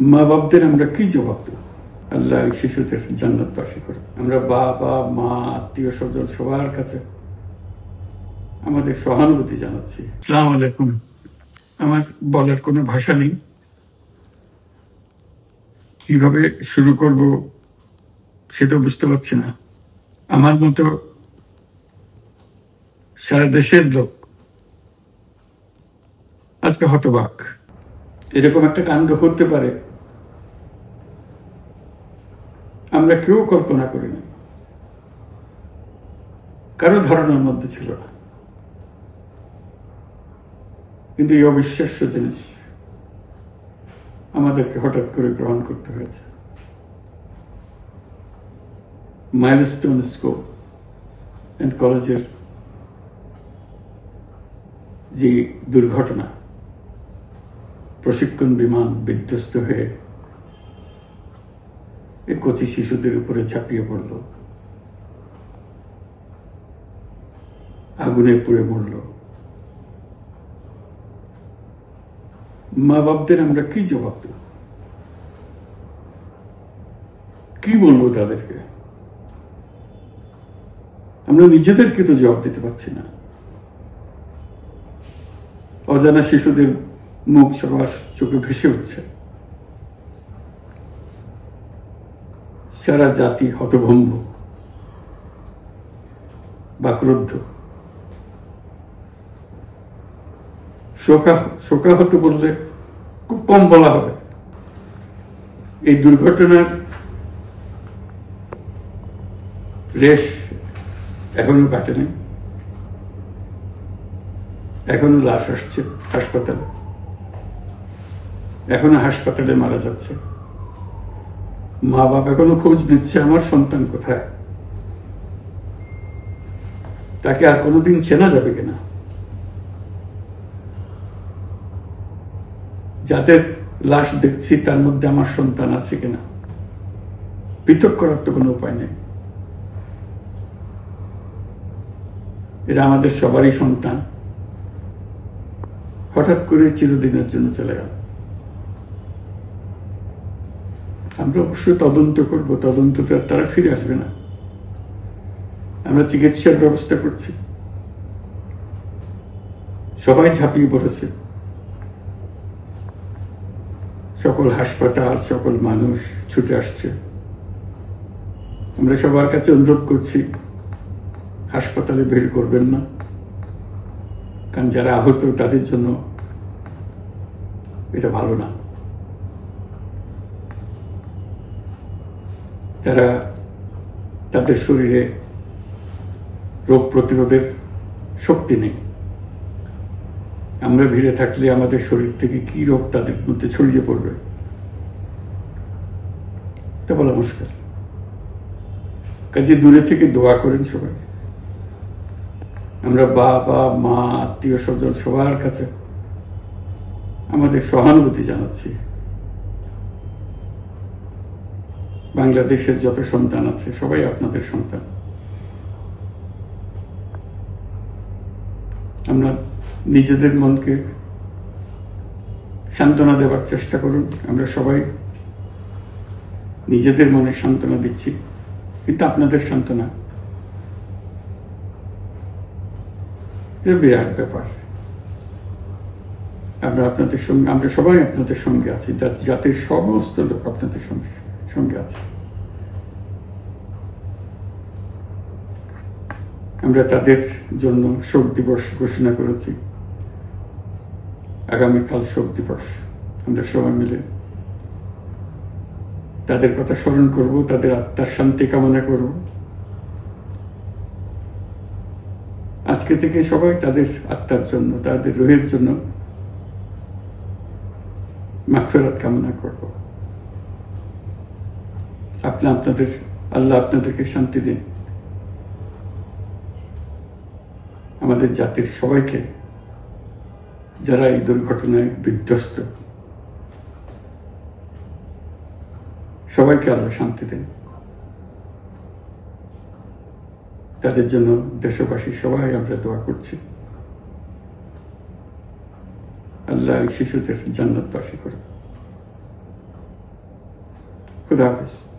মা বাপদের আমরা কি জবাব দেব? আল্লাহ শিশুদের জান্নাতবাসী করে। আমরা বাবা মা আত্মীয় স্বজন সবার কাছে আমাদের সহানুভূতি জানাচ্ছি। আসসালামু আলাইকুম। আমার বলার কোনো ভাষা নেই, কিভাবে শুরু করব সেটা বুঝতে পারছি না। আমার মতো সারা দেশের লোক আজকে হতবাক। এরকম একটা কাণ্ড হতে পারে আমরা কেউ কল্পনা করিনি, কারো ধারণার মধ্যে ছিল না। কিন্তু এই অবিশ্বাস্য জিনিস আমাদেরকে হঠাৎ করে গ্রহণ করতে হয়েছে। মাইলস্টোন স্কুল অ্যান্ড কলেজের যে দুর্ঘটনা, প্রশিক্ষণ বিমান বিধ্বস্ত হয়ে এই কচি শিশুদের উপরে ঝাঁপিয়ে পড়ল, আগুনে পুড়ে মরল। মা বাপদের আমরা কি জবাব দেব? কি বলবো তাদেরকে? আমরা নিজেদেরকে তো জবাব দিতে পারছি না। অজানা শিশুদের মুখ সবার চোখে ভেসে উঠছে। সারা জাতি হতভম্ব বা ক্রুদ্ধ। শোকাহত বললে খুব কম বলা হবে। এই দুর্ঘটনার রেশ এখনো কাটেনি। এখনো লাশ আসছে হাসপাতালে, এখনো হাসপাতালে মারা যাচ্ছে। মা বাবা এখনো খোঁজ নিচ্ছে আমার সন্তান কোথায়, তাকে আর কোনোদিন চেনা যাবে কিনা। যাদের লাশ দেখছি তার মধ্যে আমার সন্তান আছে কিনা পৃথক করার তো কোনো উপায় নেই। এরা আমাদের সবারই সন্তান, হঠাৎ করে চিরদিনের জন্য চলে গেল। আমরা অবশ্যই তদন্ত করব, তদন্তটা তারা ফিরে আসবে না। আমরা চিকিৎসার ব্যবস্থা করছি, সবাই ঝাঁপিয়ে পড়েছে। সকল হাসপাতাল, সকল মানুষ ছুটে আসছে। আমরা সবার কাছে অনুরোধ করছি, হাসপাতালে ভিড় করবেন না, কারণ যারা আহত তাদের জন্য এটা ভালো না। তারা তাদের শরীরে রোগ প্রতিরোধের শক্তি নেই। আমরা ভিড়ে থাকলে আমাদের শরীর থেকে কি রোগ তাদের মধ্যে ছড়িয়ে পড়বে তা বলা মুশকিল। কাজে দূরে থেকে দোয়া করেন সবাই। আমরা বাবা মা আত্মীয় স্বজন সবার কাছে আমাদের সহানুভূতি জানাচ্ছি। বাংলাদেশের যত সন্তান আছে সবাই আপনাদের সন্তান। আমরা নিজেদের মনকে সান্ত্বনা দেওয়ার চেষ্টা করুন। আমরা সবাই নিজেদের মনে সান্ত্বনা দিচ্ছি, কিন্তু আপনাদের সান্ত্বনা বিরাট ব্যাপার। আমরা সবাই আপনাদের সঙ্গে আছি, জাতির সমস্ত লোক আপনাদের সঙ্গে আছে। আমরা তাদের জন্য শোক দিবস ঘোষণা করেছি। আগামীকাল শোক দিবস। আমরা সবাই মিলে তাদের কথা স্মরণ করব, তাদের আত্মার শান্তি কামনা করব। আজকে থেকে সবাই তাদের আত্মার জন্য, তাদের রুহের জন্য মাগফিরাত কামনা করব। আল্লাহ আপনাদেরকে শান্তি দিন। আমাদের জাতির সবাইকে, যারা এই দুর্ঘটনায় বিধ্বস্ত, সবাইকে আল্লাহ শান্তি দেন। তাদের জন্য দেশবাসী সবাই আমরা দোয়া করছি। আল্লাহ শিশুদের জান্নাতবাসী করে। খুদা হাফেজ।